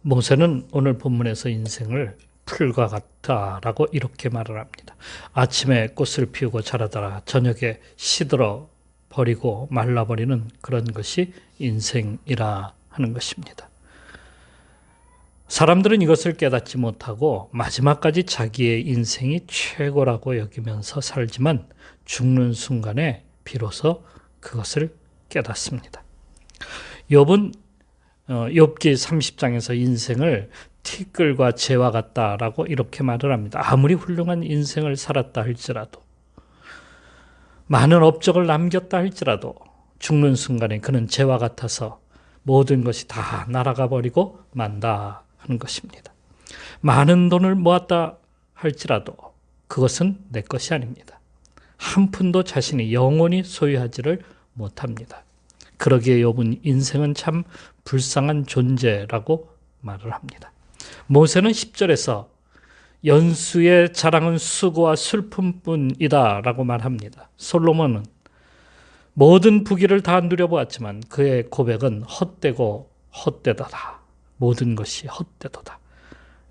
모세는 오늘 본문에서 인생을 풀과 같다라고 이렇게 말을 합니다. 아침에 꽃을 피우고 자라다가 저녁에 시들어 버리고 말라버리는 그런 것이 인생이라 하는 것입니다. 사람들은 이것을 깨닫지 못하고 마지막까지 자기의 인생이 최고라고 여기면서 살지만 죽는 순간에 비로소 그것을 깨닫습니다. 욥은 욥기 30장에서 인생을 티끌과 재와 같다라고 이렇게 말을 합니다. 아무리 훌륭한 인생을 살았다 할지라도, 많은 업적을 남겼다 할지라도 죽는 순간에 그는 재와 같아서 모든 것이 다 날아가 버리고 만다 하는 것입니다. 많은 돈을 모았다 할지라도 그것은 내 것이 아닙니다. 한 푼도 자신이 영원히 소유하지를 못합니다. 그러기에 욥은 인생은 참 불쌍한 존재라고 말을 합니다. 모세는 10절에서 연수의 자랑은 수고와 슬픔뿐이다 라고 말합니다. 솔로몬은 모든 부귀를 다 누려보았지만 그의 고백은 헛되고 헛되도다. 모든 것이 헛되도다.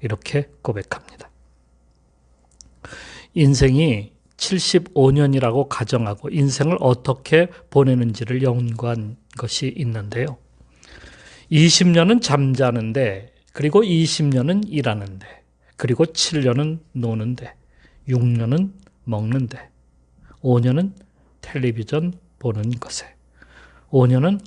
이렇게 고백합니다. 인생이 75년이라고 가정하고 인생을 어떻게 보내는지를 연구한 것이 있는데요. 20년은 잠자는데, 그리고 20년은 일하는데, 그리고 7년은 노는데, 6년은 먹는데, 5년은 텔레비전 보는 것에, 5년은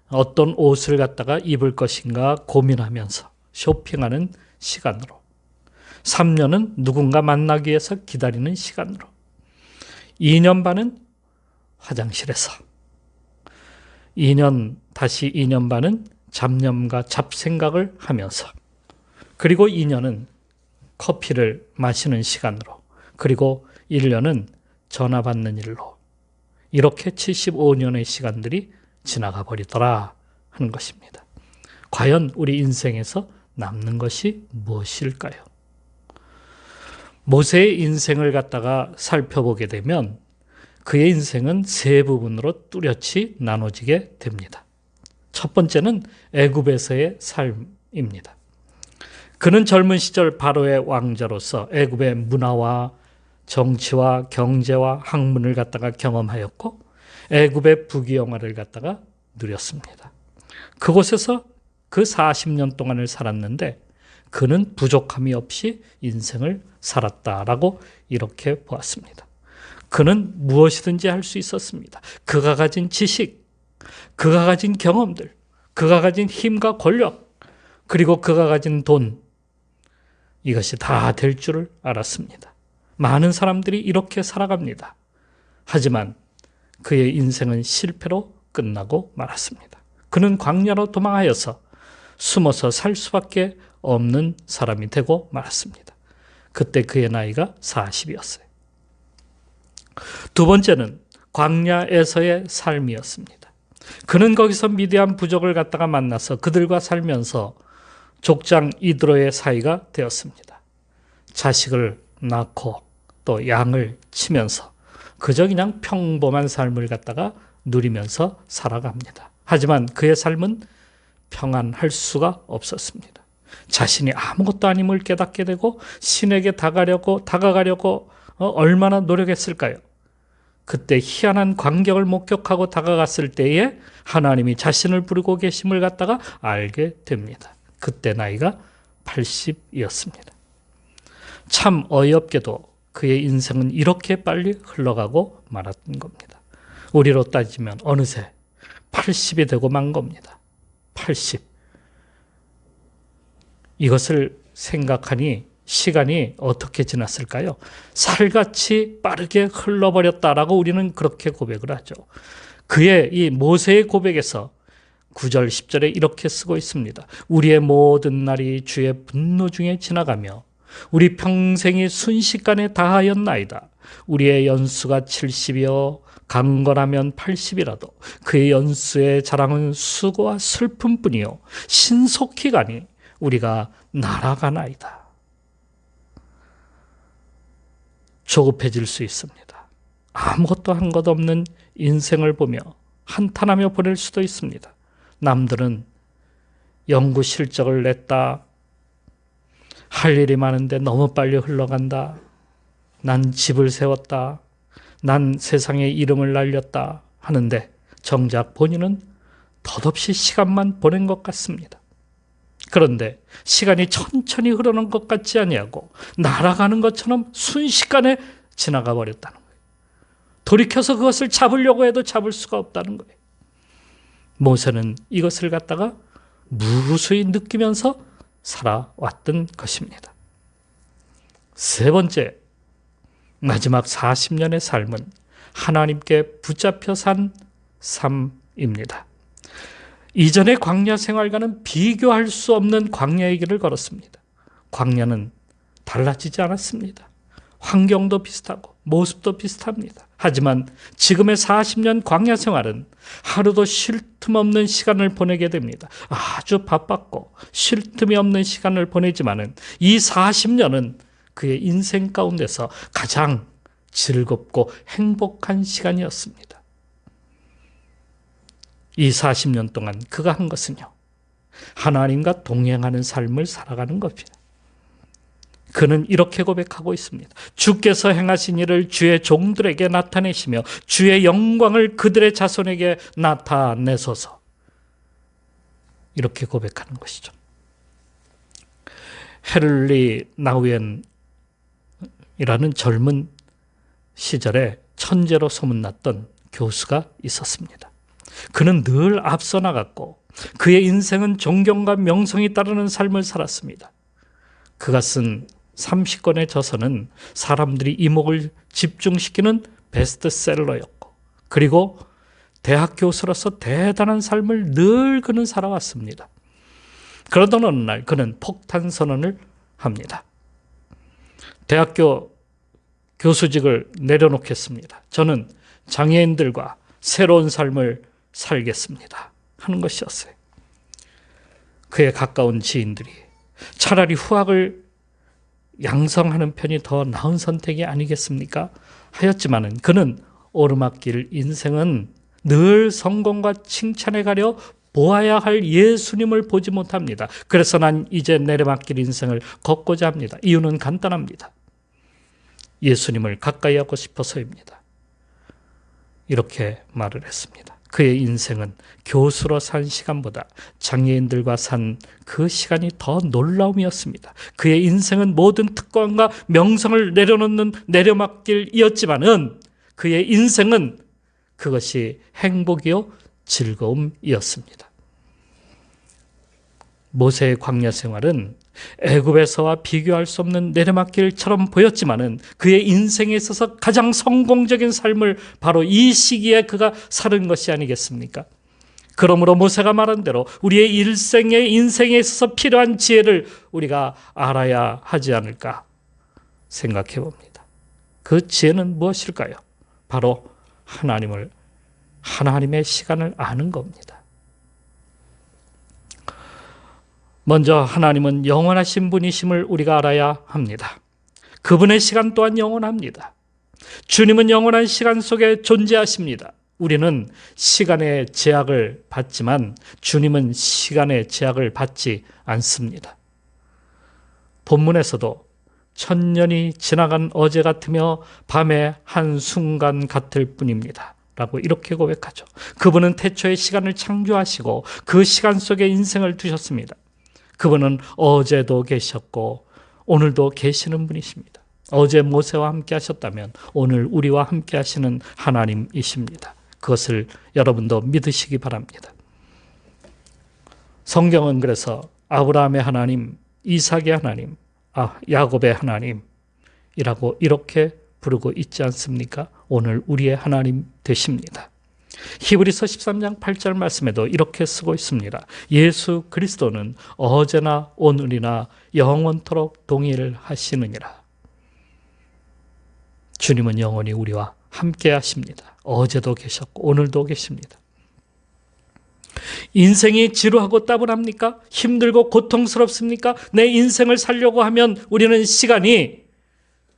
어떤 옷을 갖다가 입을 것인가 고민하면서 쇼핑하는 시간으로, 3년은 누군가 만나기 위해서 기다리는 시간으로, 2년 반은 화장실에서, 다시 2년 반은 잡념과 잡생각을 하면서, 그리고 2년은 커피를 마시는 시간으로, 그리고 1년은 전화 받는 일로, 이렇게 75년의 시간들이 지나가 버리더라 하는 것입니다. 과연 우리 인생에서 남는 것이 무엇일까요? 모세의 인생을 갖다가 살펴보게 되면 그의 인생은 세 부분으로 뚜렷이 나눠지게 됩니다. 첫 번째는 애굽에서의 삶입니다. 그는 젊은 시절 바로의 왕자로서 애굽의 문화와 정치와 경제와 학문을 갖다가 경험하였고 애굽의 부귀영화를 갖다가 누렸습니다. 그곳에서 그 40년 동안을 살았는데 그는 부족함이 없이 인생을 살았다라고 이렇게 보았습니다. 그는 무엇이든지 할 수 있었습니다. 그가 가진 지식, 그가 가진 경험들, 그가 가진 힘과 권력, 그리고 그가 가진 돈, 이것이 다 될 줄을 알았습니다. 많은 사람들이 이렇게 살아갑니다. 하지만 그의 인생은 실패로 끝나고 말았습니다. 그는 광야로 도망하여서 숨어서 살 수밖에 없는 사람이 되고 말았습니다. 그때 그의 나이가 40이었어요. 두 번째는 광야에서의 삶이었습니다. 그는 거기서 미디안 부족을 갖다가 만나서 그들과 살면서 족장 이드로의 사이가 되었습니다. 자식을 낳고 또 양을 치면서 그저 그냥 평범한 삶을 갖다가 누리면서 살아갑니다. 하지만 그의 삶은 평안할 수가 없었습니다. 자신이 아무것도 아님을 깨닫게 되고 신에게 다가가려고 얼마나 노력했을까요? 그때 희한한 광경을 목격하고 다가갔을 때에 하나님이 자신을 부르고 계심을 갖다가 알게 됩니다. 그때 나이가 80이었습니다. 참 어이없게도 그의 인생은 이렇게 빨리 흘러가고 말았던 겁니다. 우리로 따지면 어느새 80이 되고 만 겁니다. 80. 이것을 생각하니 시간이 어떻게 지났을까요? 살같이 빠르게 흘러버렸다라고 우리는 그렇게 고백을 하죠. 그의 이 모세의 고백에서 9절, 10절에 이렇게 쓰고 있습니다. 우리의 모든 날이 주의 분노 중에 지나가며 우리 평생이 순식간에 다하였나이다. 우리의 연수가 70이요 강건하면 80이라도 그의 연수의 자랑은 수고와 슬픔뿐이요 신속히 가니 우리가 날아가나이다. 조급해질 수 있습니다. 아무것도 한 것 없는 인생을 보며 한탄하며 보낼 수도 있습니다. 남들은 연구 실적을 냈다. 할 일이 많은데 너무 빨리 흘러간다. 난 집을 세웠다. 난 세상에 이름을 날렸다. 하는데 정작 본인은 덧없이 시간만 보낸 것 같습니다. 그런데 시간이 천천히 흐르는 것 같지 아니하고 날아가는 것처럼 순식간에 지나가 버렸다는 거예요. 돌이켜서 그것을 잡으려고 해도 잡을 수가 없다는 거예요. 모세는 이것을 갖다가 무수히 느끼면서 살아왔던 것입니다. 세 번째, 마지막 40년의 삶은 하나님께 붙잡혀 산 삶입니다. 이전의 광야 생활과는 비교할 수 없는 광야의 길을 걸었습니다. 광야는 달라지지 않았습니다. 환경도 비슷하고 모습도 비슷합니다. 하지만 지금의 40년 광야 생활은 하루도 쉴 틈 없는 시간을 보내게 됩니다. 아주 바빴고 쉴 틈이 없는 시간을 보내지만은 이 40년은 그의 인생 가운데서 가장 즐겁고 행복한 시간이었습니다. 이 40년 동안 그가 한 것은요, 하나님과 동행하는 삶을 살아가는 겁니다. 그는 이렇게 고백하고 있습니다. 주께서 행하신 일을 주의 종들에게 나타내시며 주의 영광을 그들의 자손에게 나타내소서. 이렇게 고백하는 것이죠. 헤를리 나우엔이라는 젊은 시절에 천재로 소문났던 교수가 있었습니다. 그는 늘 앞서 나갔고 그의 인생은 존경과 명성이 따르는 삶을 살았습니다. 그가 쓴 30권의 저서는 사람들이 이목을 집중시키는 베스트셀러였고, 그리고 대학 교수로서 대단한 삶을 늘 그는 살아왔습니다. 그러던 어느 날 그는 폭탄 선언을 합니다. 대학교 교수직을 내려놓겠습니다. 저는 장애인들과 새로운 삶을 살겠습니다. 하는 것이었어요. 그의 가까운 지인들이 차라리 후학을 양성하는 편이 더 나은 선택이 아니겠습니까? 하였지만은 그는 오르막길 인생은 늘 성공과 칭찬에 가려 보아야 할 예수님을 보지 못합니다. 그래서 난 이제 내리막길 인생을 걷고자 합니다. 이유는 간단합니다. 예수님을 가까이 하고 싶어서입니다. 이렇게 말을 했습니다. 그의 인생은 교수로 산 시간보다 장애인들과 산 그 시간이 더 놀라움이었습니다. 그의 인생은 모든 특권과 명성을 내려놓는 내려막길이었지만은 그의 인생은 그것이 행복이요 즐거움이었습니다. 모세의 광야 생활은 애굽에서와 비교할 수 없는 내리막길처럼 보였지만은 그의 인생에 있어서 가장 성공적인 삶을 바로 이 시기에 그가 살은 것이 아니겠습니까? 그러므로 모세가 말한 대로 우리의 인생에 있어서 필요한 지혜를 우리가 알아야 하지 않을까 생각해 봅니다. 그 지혜는 무엇일까요? 바로 하나님의 시간을 아는 겁니다. 먼저 하나님은 영원하신 분이심을 우리가 알아야 합니다. 그분의 시간 또한 영원합니다. 주님은 영원한 시간 속에 존재하십니다. 우리는 시간의 제약을 받지만 주님은 시간의 제약을 받지 않습니다. 본문에서도 천년이 지나간 어제 같으며 밤의 한순간 같을 뿐입니다. 라고 이렇게 고백하죠. 그분은 태초에 시간을 창조하시고 그 시간 속에 인생을 두셨습니다. 그분은 어제도 계셨고 오늘도 계시는 분이십니다. 어제 모세와 함께 하셨다면 오늘 우리와 함께 하시는 하나님이십니다. 그것을 여러분도 믿으시기 바랍니다. 성경은 그래서 아브라함의 하나님, 이삭의 하나님, 야곱의 하나님이라고 이렇게 부르고 있지 않습니까? 오늘 우리의 하나님 되십니다. 히브리서 13장 8절 말씀에도 이렇게 쓰고 있습니다. 예수 그리스도는 어제나 오늘이나 영원토록 동일하시느니라. 주님은 영원히 우리와 함께 하십니다. 어제도 계셨고 오늘도 계십니다. 인생이 지루하고 따분합니까? 힘들고 고통스럽습니까? 내 인생을 살려고 하면 우리는 시간이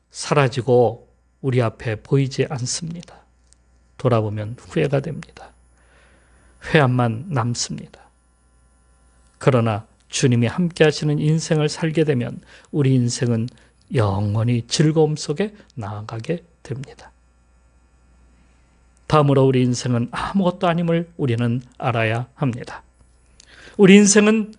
사라지고 우리 앞에 보이지 않습니다. 돌아보면 후회가 됩니다. 회한만 남습니다. 그러나 주님이 함께 하시는 인생을 살게 되면 우리 인생은 영원히 즐거움 속에 나아가게 됩니다. 다음으로 우리 인생은 아무것도 아님을 우리는 알아야 합니다. 우리 인생은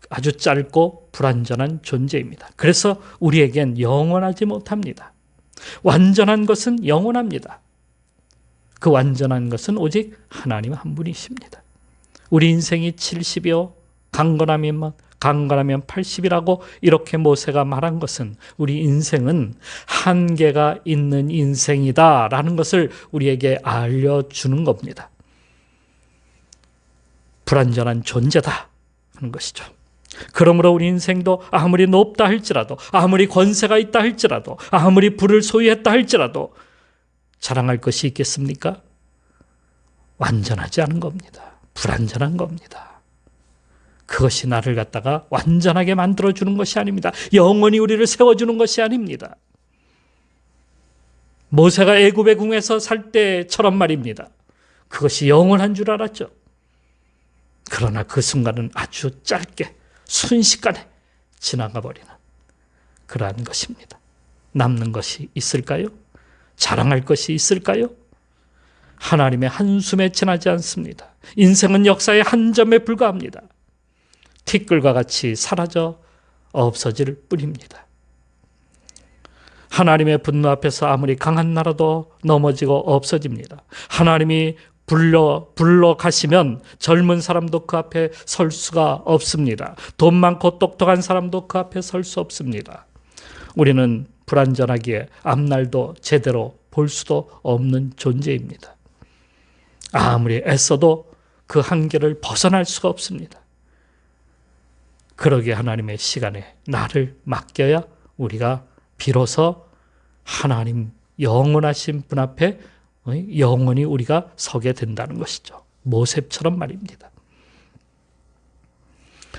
아주 짧고 불완전한 존재입니다. 그래서 우리에겐 영원하지 못합니다. 완전한 것은 영원합니다. 그 완전한 것은 오직 하나님 한 분이십니다. 우리 인생이 70이요 강건하면 80이라고 이렇게 모세가 말한 것은 우리 인생은 한계가 있는 인생이다라는 것을 우리에게 알려주는 겁니다. 불완전한 존재다 하는 것이죠. 그러므로 우리 인생도 아무리 높다 할지라도, 아무리 권세가 있다 할지라도, 아무리 부를 소유했다 할지라도 자랑할 것이 있겠습니까? 완전하지 않은 겁니다. 불완전한 겁니다. 그것이 나를 갖다가 완전하게 만들어주는 것이 아닙니다. 영원히 우리를 세워주는 것이 아닙니다. 모세가 애굽의 궁에서 살 때처럼 말입니다. 그것이 영원한 줄 알았죠. 그러나 그 순간은 아주 짧게 순식간에 지나가 버리는 그러한 것입니다. 남는 것이 있을까요? 자랑할 것이 있을까요? 하나님의 한숨에 지나지 않습니다. 인생은 역사의 한 점에 불과합니다. 티끌과 같이 사라져 없어질 뿐입니다. 하나님의 분노 앞에서 아무리 강한 나라도 넘어지고 없어집니다. 하나님이 불러 가시면 젊은 사람도 그 앞에 설 수가 없습니다. 돈 많고 똑똑한 사람도 그 앞에 설 수 없습니다. 우리는 불완전하기에 앞날도 제대로 볼 수도 없는 존재입니다. 아무리 애써도 그 한계를 벗어날 수가 없습니다. 그러기에 하나님의 시간에 나를 맡겨야 우리가 비로소 하나님 영원하신 분 앞에 영원히 우리가 서게 된다는 것이죠. 모셉처럼 말입니다.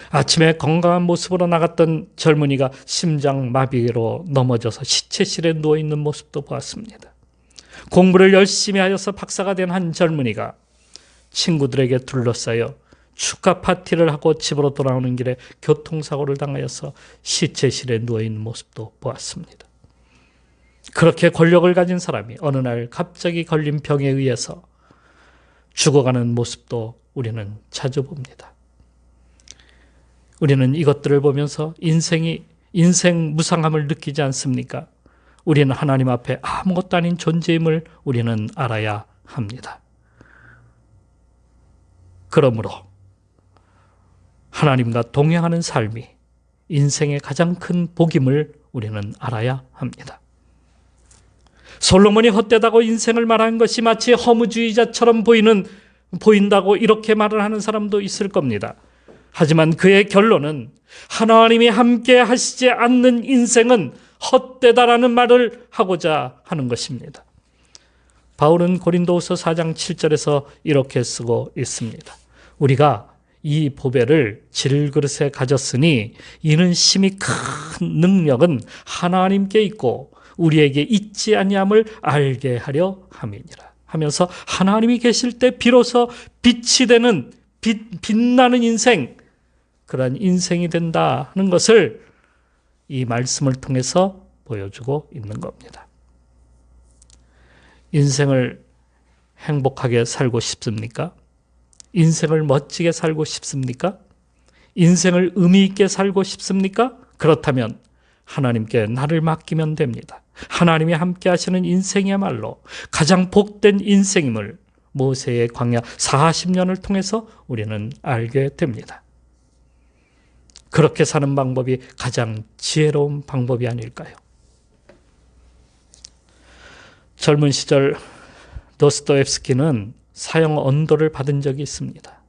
아침에 건강한 모습으로 나갔던 젊은이가 심장마비로 넘어져서 시체실에 누워있는 모습도 보았습니다. 공부를 열심히 하여서 박사가 된 한 젊은이가 친구들에게 둘러싸여 축하 파티를 하고 집으로 돌아오는 길에 교통사고를 당하여서 시체실에 누워있는 모습도 보았습니다. 그렇게 권력을 가진 사람이 어느 날 갑자기 걸린 병에 의해서 죽어가는 모습도 우리는 자주 봅니다. 우리는 이것들을 보면서 인생 무상함을 느끼지 않습니까? 우리는 하나님 앞에 아무것도 아닌 존재임을 우리는 알아야 합니다. 그러므로 하나님과 동행하는 삶이 인생의 가장 큰 복임을 우리는 알아야 합니다. 솔로몬이 헛되다고 인생을 말한 것이 마치 허무주의자처럼 보인다고 이렇게 말을 하는 사람도 있을 겁니다. 하지만 그의 결론은 하나님이 함께 하시지 않는 인생은 헛되다라는 말을 하고자 하는 것입니다. 바울은 고린도후서 4장 7절에서 이렇게 쓰고 있습니다. 우리가 이 보배를 질그릇에 가졌으니 이는 심히 큰 능력은 하나님께 있고 우리에게 있지 아니함을 알게 하려 함이니라 하면서 하나님이 계실 때 비로소 빛이 되는 빛나는 인생, 그러한 인생이 된다 하는 것을 이 말씀을 통해서 보여주고 있는 겁니다. 인생을 행복하게 살고 싶습니까? 인생을 멋지게 살고 싶습니까? 인생을 의미 있게 살고 싶습니까? 그렇다면 하나님께 나를 맡기면 됩니다. 하나님이 함께 하시는 인생이야말로 가장 복된 인생임을 모세의 광야 40년을 통해서 우리는 알게 됩니다. 그렇게 사는 방법이 가장 지혜로운 방법이 아닐까요? 젊은 시절 도스토옙스키는 사형 언도를 받은 적이 있습니다.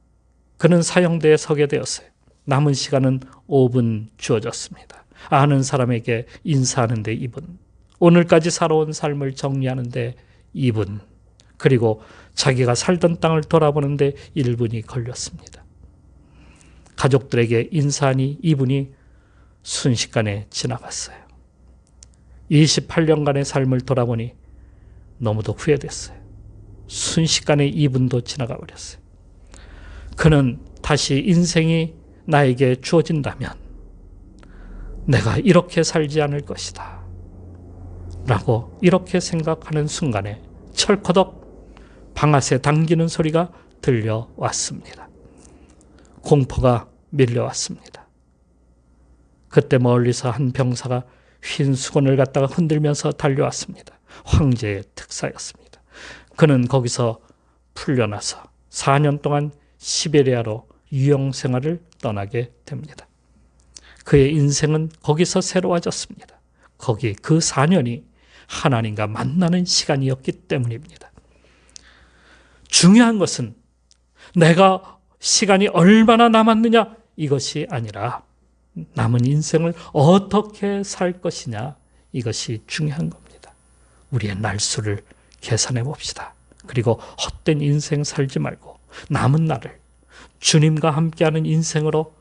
그는 사형대에 서게 되었어요. 남은 시간은 5분 주어졌습니다. 아는 사람에게 인사하는데 2분, 오늘까지 살아온 삶을 정리하는데 2분, 그리고 자기가 살던 땅을 돌아보는데 1분이 걸렸습니다. 가족들에게 인사하니 2분이 순식간에 지나갔어요. 28년간의 삶을 돌아보니 너무도 후회됐어요. 순식간에 2분도 지나가 버렸어요. 그는 다시 인생이 나에게 주어진다면 내가 이렇게 살지 않을 것이다 라고 이렇게 생각하는 순간에 철커덕 방아쇠 당기는 소리가 들려왔습니다. 공포가 밀려왔습니다. 그때 멀리서 한 병사가 흰 수건을 갖다가 흔들면서 달려왔습니다. 황제의 특사였습니다. 그는 거기서 풀려나서 4년 동안 시베리아로 유영 생활을 떠나게 됩니다. 그의 인생은 거기서 새로워졌습니다. 거기 그 4년이 하나님과 만나는 시간이었기 때문입니다. 중요한 것은 내가 시간이 얼마나 남았느냐 이것이 아니라 남은 인생을 어떻게 살 것이냐 이것이 중요한 겁니다. 우리의 날수를 계산해 봅시다. 그리고 헛된 인생 살지 말고 남은 날을 주님과 함께하는 인생으로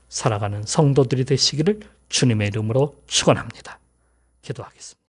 살아가는 성도들이 되시기를 주님의 이름으로 축원합니다. 기도하겠습니다.